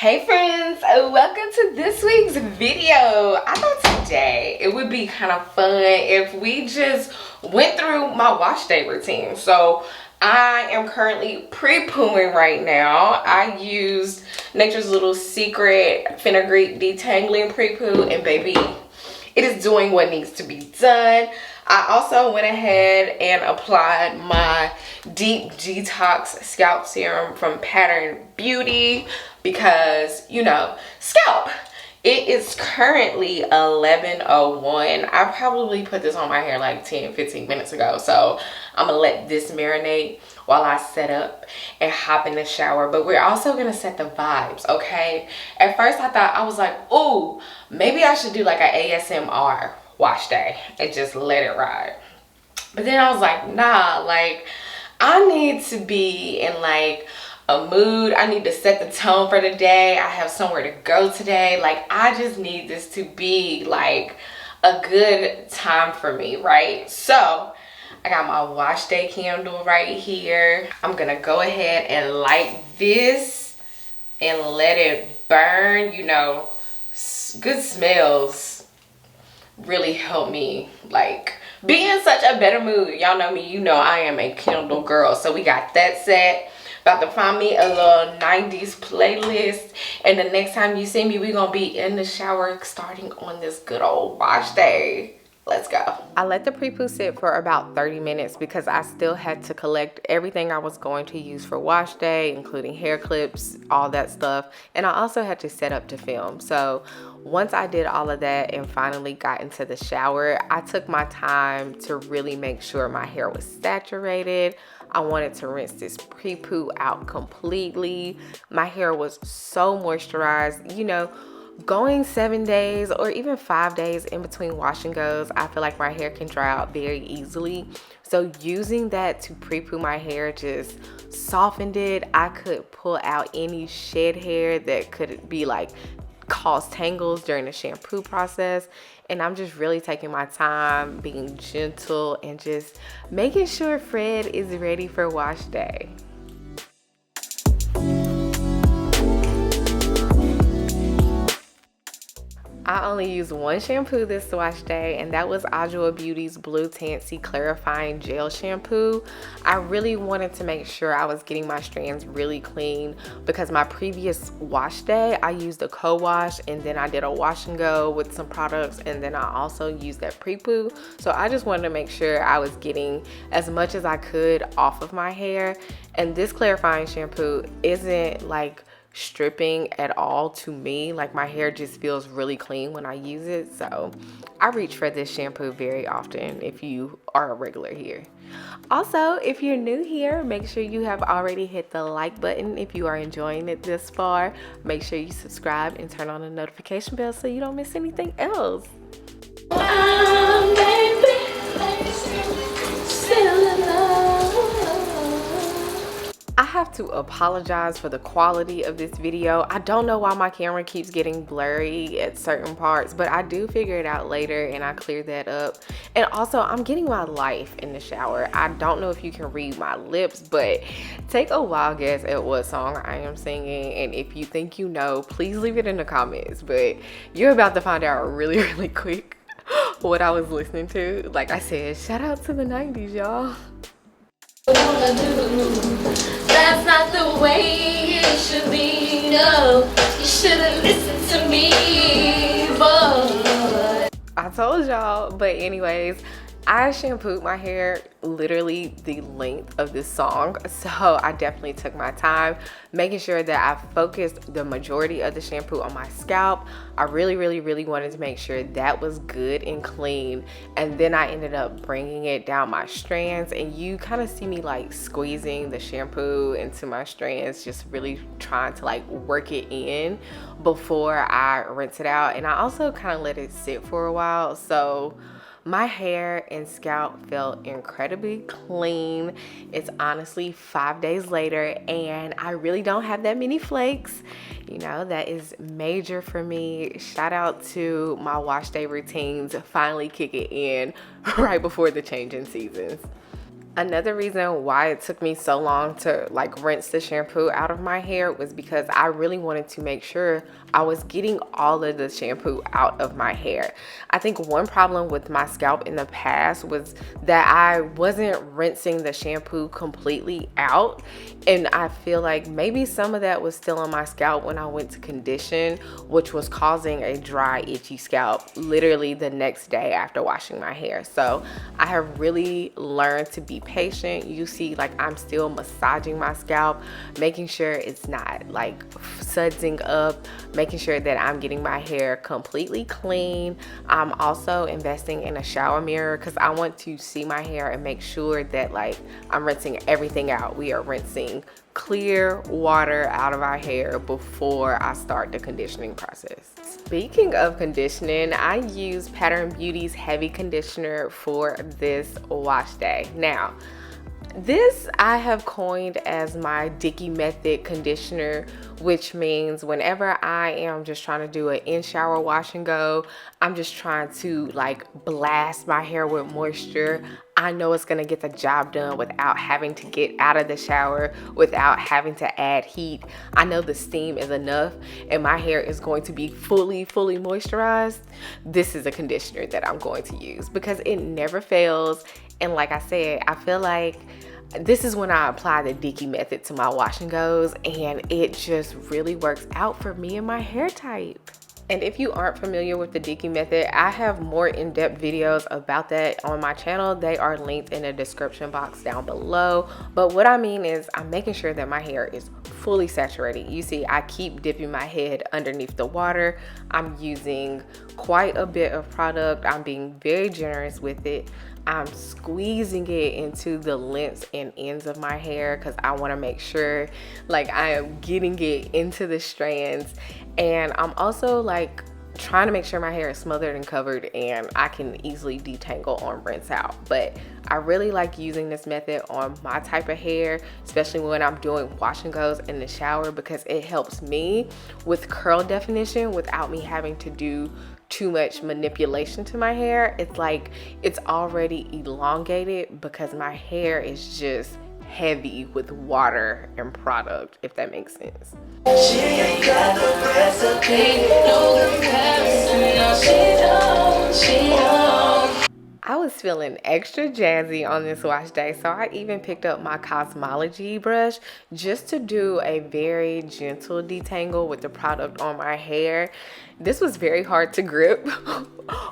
Hey friends, welcome to this week's video. I thought today it would be kind of fun if we just went through my wash day routine. So I am currently pre-pooing right now. I used Nature's Little Secret fenugreek detangling pre-poo, and baby, it is doing what needs to be done. I also went ahead and applied my deep detox scalp serum from Pattern Beauty because, you know, scalp. It is currently 11:01. I probably put this on my hair like 10-15 minutes ago, so I'm gonna let this marinate while I set up and hop in the shower. But we're also gonna set the vibes, okay? At first I was like, oh, maybe I should do like an ASMR wash day and just let it ride. But then I was like, nah, like I need to be in like a mood. I need to set the tone for the day. I have somewhere to go today. Like I just need this to be like a good time for me, right? So I got my wash day candle right here. I'm gonna go ahead and light this and let it burn. You know, good smells really help me like be in such a better mood. Y'all know me, you know I am a candle girl. So we got that set. About to find me a little 90s playlist, and the next time you see me, we're gonna be in the shower starting on this good old wash day. Let's go. I let the pre-poo sit for about 30 minutes because I still had to collect everything I was going to use for wash day, including hair clips, all that stuff. And I also had to set up to film. So once I did all of that and finally got into the shower, I took my time to really make sure my hair was saturated. I wanted to rinse this pre-poo out completely. My hair was so moisturized, you know. Going 7 days or even 5 days in between wash and goes, I feel like my hair can dry out very easily. So using that to pre-poo my hair just softened it. I could pull out any shed hair that could be like cause tangles during the shampoo process. And I'm just really taking my time, being gentle, and just making sure Fred is ready for wash day. I only used one shampoo this wash day, and that was Adwoa Beauty's Blue Tansy Clarifying Gel Shampoo. I really wanted to make sure I was getting my strands really clean because my previous wash day, I used a co-wash and then I did a wash and go with some products, and then I also used that pre-poo. So I just wanted to make sure I was getting as much as I could off of my hair. And this clarifying shampoo isn't like stripping at all to me. Like my hair just feels really clean when I use it. So I reach for this shampoo very often if you are a regular here. Also, if you're new here, make sure you have already hit the like button. If you are enjoying it this far, make sure you subscribe and turn on the notification bell so you don't miss anything else. I have to apologize for the quality of this video. I don't know why my camera keeps getting blurry at certain parts, but I do figure it out later and I clear that up. And also, I'm getting my life in the shower. I don't know if you can read my lips, but take a wild guess at what song I am singing. And if you think you know, please leave it in the comments. But you're about to find out really, really quick what I was listening to. Like I said, shout out to the 90s, y'all. That's not the way it should be, no. You should've listened to me, but I told y'all. But anyways, I shampooed my hair literally the length of this song, so I definitely took my time making sure that I focused the majority of the shampoo on my scalp. I really wanted to make sure that was good and clean, and then I ended up bringing it down my strands, and you kind of see me like squeezing the shampoo into my strands, just really trying to like work it in before I rinse it out. And I also kind of let it sit for a while, so my hair and scalp felt incredibly clean. It's honestly 5 days later and I really don't have that many flakes. You know, that is major for me. Shout out to my wash day routines finally kicking in right before the changing seasons. Another reason why it took me so long to like rinse the shampoo out of my hair was because I really wanted to make sure I was getting all of the shampoo out of my hair. I think one problem with my scalp in the past was that I wasn't rinsing the shampoo completely out, and I feel like maybe some of that was still on my scalp when I went to condition, which was causing a dry, itchy scalp literally the next day after washing my hair. So I have really learned to be patient. You see, like, I'm still massaging my scalp, making sure it's not like sudsing up, making sure that I'm getting my hair completely clean. I'm also investing in a shower mirror because I want to see my hair and make sure that like I'm rinsing everything out. We are rinsing clear water out of our hair before I start the conditioning process. Speaking of conditioning, I use Pattern Beauty's heavy conditioner for this wash day. Now, this I have coined as my dickey method conditioner, which means whenever I am just trying to do an in-shower wash and go, I'm just trying to like blast my hair with moisture. I know it's gonna get the job done without having to get out of the shower, without having to add heat. I know the steam is enough and my hair is going to be fully moisturized. This is a conditioner that I'm going to use because it never fails. And like I said, I feel like this is when I apply the dickey method to my wash and goes, and it just really works out for me and my hair type. And if you aren't familiar with the dickey method, I have more in-depth videos about that on my channel. They are linked in the description box down below. But what I mean is I'm making sure that my hair is fully saturated. You see, I keep dipping my head underneath the water. I'm using quite a bit of product. I'm being very generous with it. I'm squeezing it into the lengths and ends of my hair because I want to make sure like I am getting it into the strands. And I'm also like trying to make sure my hair is smothered and covered and I can easily detangle on rinse out. But I really like using this method on my type of hair, especially when I'm doing wash and goes in the shower, because it helps me with curl definition without me having to do too much manipulation to my hair. It's like it's already elongated because my hair is just heavy with water and product, if that makes sense. I was feeling extra jazzy on this wash day, so I even picked up my Cosmology brush just to do a very gentle detangle with the product on my hair. This was very hard to grip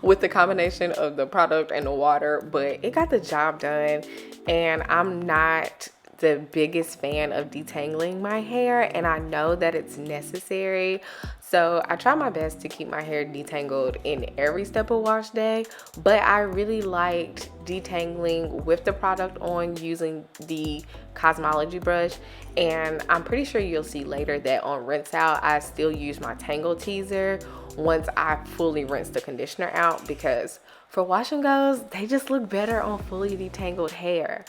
with the combination of the product and the water, but it got the job done. And I'm not the biggest fan of detangling my hair, and I know that it's necessary. So I try my best to keep my hair detangled in every step of wash day, but I really liked detangling with the product on using the Cosmology brush. And I'm pretty sure you'll see later that on rinse out, I still use my Tangle Teaser once I fully rinse the conditioner out, because for wash and goes, they just look better on fully detangled hair.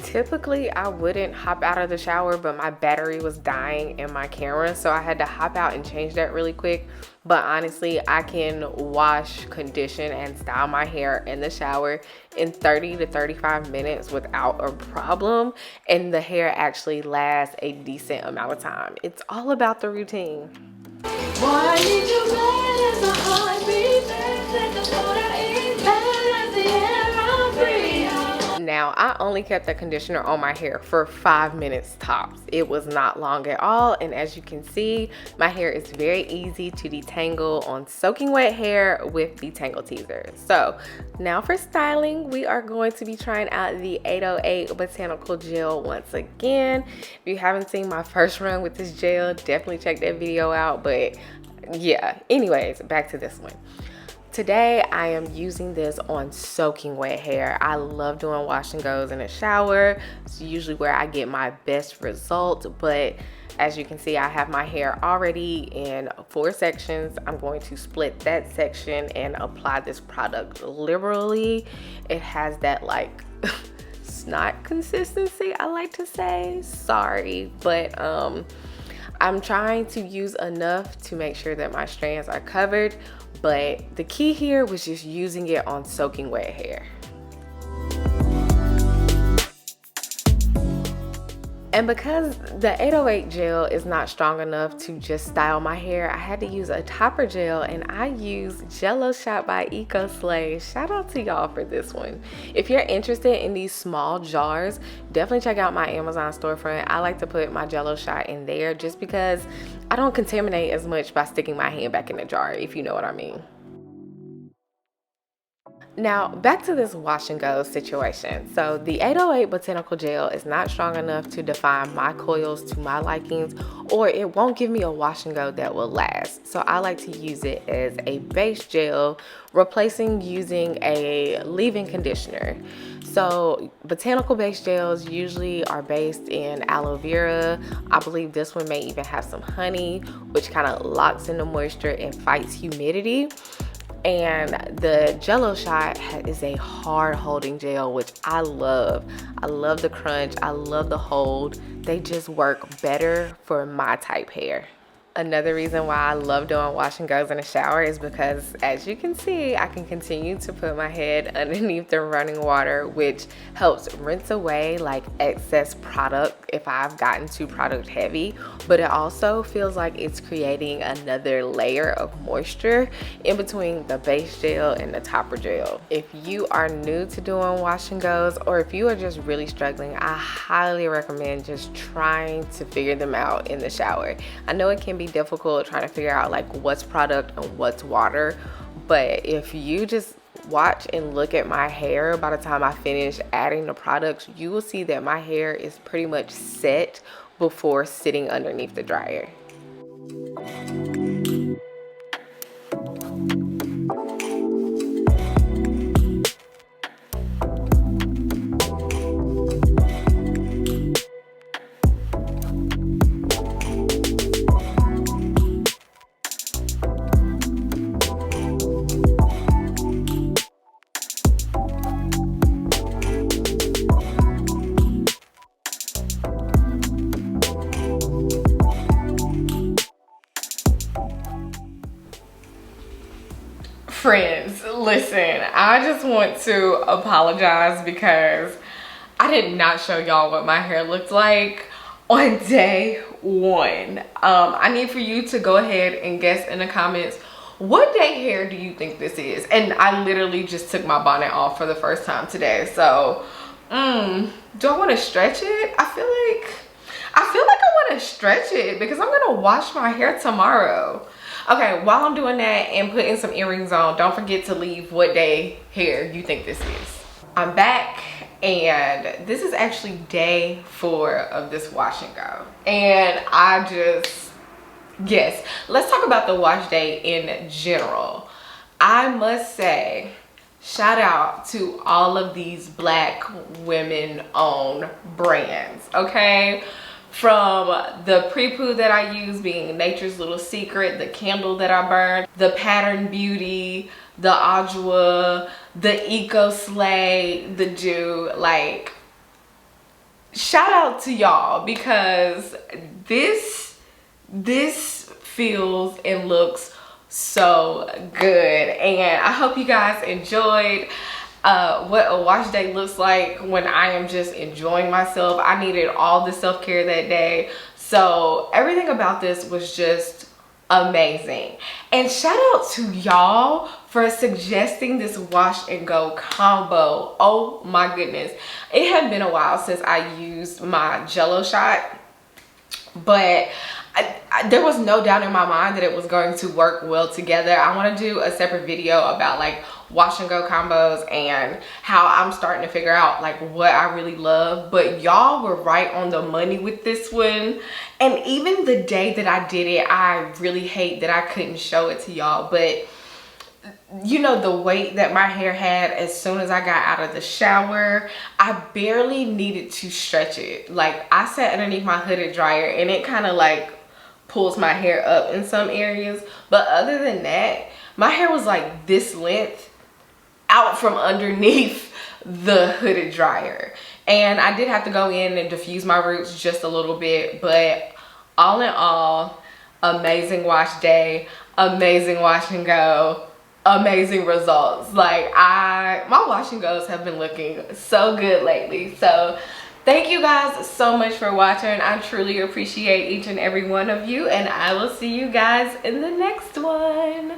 Typically, I wouldn't hop out of the shower, but my battery was dying in my camera, so I had to hop out and change that really quick. But honestly, I can wash, condition, and style my hair in the shower in 30 to 35 minutes without a problem, and the hair actually lasts a decent amount of time. It's all about the routine. Boy, now, I only kept the conditioner on my hair for 5 minutes tops. It was not long at all, and as you can see, my hair is very easy to detangle on soaking wet hair with the Tangle Teaser. So now for styling, we are going to be trying out the 808 Botanical Gel once again. If you haven't seen my first run with this gel, definitely check that video out. But yeah, anyways, back to this one. Today, I am using this on soaking wet hair. I love doing wash and goes in the shower. It's usually where I get my best result, but As you can see, I have my hair already in 4 sections. I'm going to split that section and apply this product liberally. It has that like snot consistency, I like to say. Sorry, but I'm trying to use enough to make sure that my strands are covered, but the key here was just using it on soaking wet hair. And because the 808 gel is not strong enough to just style my hair, I had to use a topper gel, and I used Jello Shot by ecoslay. Shout out to y'all for this one. If you're interested in these small jars, definitely check out my Amazon storefront. I like to put my Jello Shot in there just because I don't contaminate as much by sticking my hand back in the jar, if you know what I mean. Now back to this wash and go situation. So the 808 botanical gel is not strong enough to define my coils to my likings, or it won't give me a wash and go that will last. So I like to use it as a base gel, replacing using a leave-in conditioner. So botanical based gels usually are based in aloe vera. I believe this one may even have some honey, which kind of locks in the moisture and fights humidity. And the Jello Shot is a hard holding gel, which I love. I love the crunch, I love the hold. They just work better for my type hair. Another reason why I love doing wash and goes in the shower is because, as you can see, I can continue to put my head underneath the running water, which helps rinse away like excess product if I've gotten too product heavy, but it also feels like it's creating another layer of moisture in between the base gel and the topper gel. If you are new to doing wash and goes, or if you are just really struggling, I highly recommend just trying to figure them out in the shower. I know it can be difficult trying to figure out like what's product and what's water, but if you just watch and look at my hair, by the time I finish adding the products, you will see that my hair is pretty much set before sitting underneath the dryer. Friends, listen, I just want to apologize because I did not show y'all what my hair looked like on day 1. I need for you to go ahead and guess in the comments, what day hair do you think this is? And I literally just took my bonnet off for the first time today. So, do I want to stretch it? I feel like I want to stretch it because I'm going to wash my hair tomorrow. Okay, while I'm doing that and putting some earrings on, don't forget to leave what day hair you think this is. I'm back, and this is actually day 4 of this wash and go. And yes, let's talk about the wash day in general. I must say, shout out to all of these Black women-owned brands, okay? From the pre-poo that I use, being Nature's Little Secret, the candle that I burned, the Pattern Beauty, the 𝐴𝐴, the ecoslay, the doux. Like, shout out to y'all, because this feels and looks so good. And I hope you guys enjoyed what a wash day looks like when I am just enjoying myself. I needed all the self-care that day, so everything about this was just amazing. And shout out to y'all for suggesting this wash and go combo. Oh my goodness, it had been a while since I used my Jello Shot, but there was no doubt in my mind that it was going to work well together. I want to do a separate video about like wash and go combos and how I'm starting to figure out like what I really love, but y'all were right on the money with this one. And even the day that I did it, I really hate that I couldn't show it to y'all, but you know, the weight that my hair had as soon as I got out of the shower, I barely needed to stretch it. Like, I sat underneath my hooded dryer and it kind of like pulls my hair up in some areas, but other than that, my hair was like this length out from underneath the hooded dryer. And I did have to go in and diffuse my roots just a little bit, but all in all, amazing wash day, amazing wash and go, amazing results. Like, my wash and goes have been looking so good lately. So thank you guys so much for watching. I truly appreciate each and every one of you, and I will see you guys in the next one.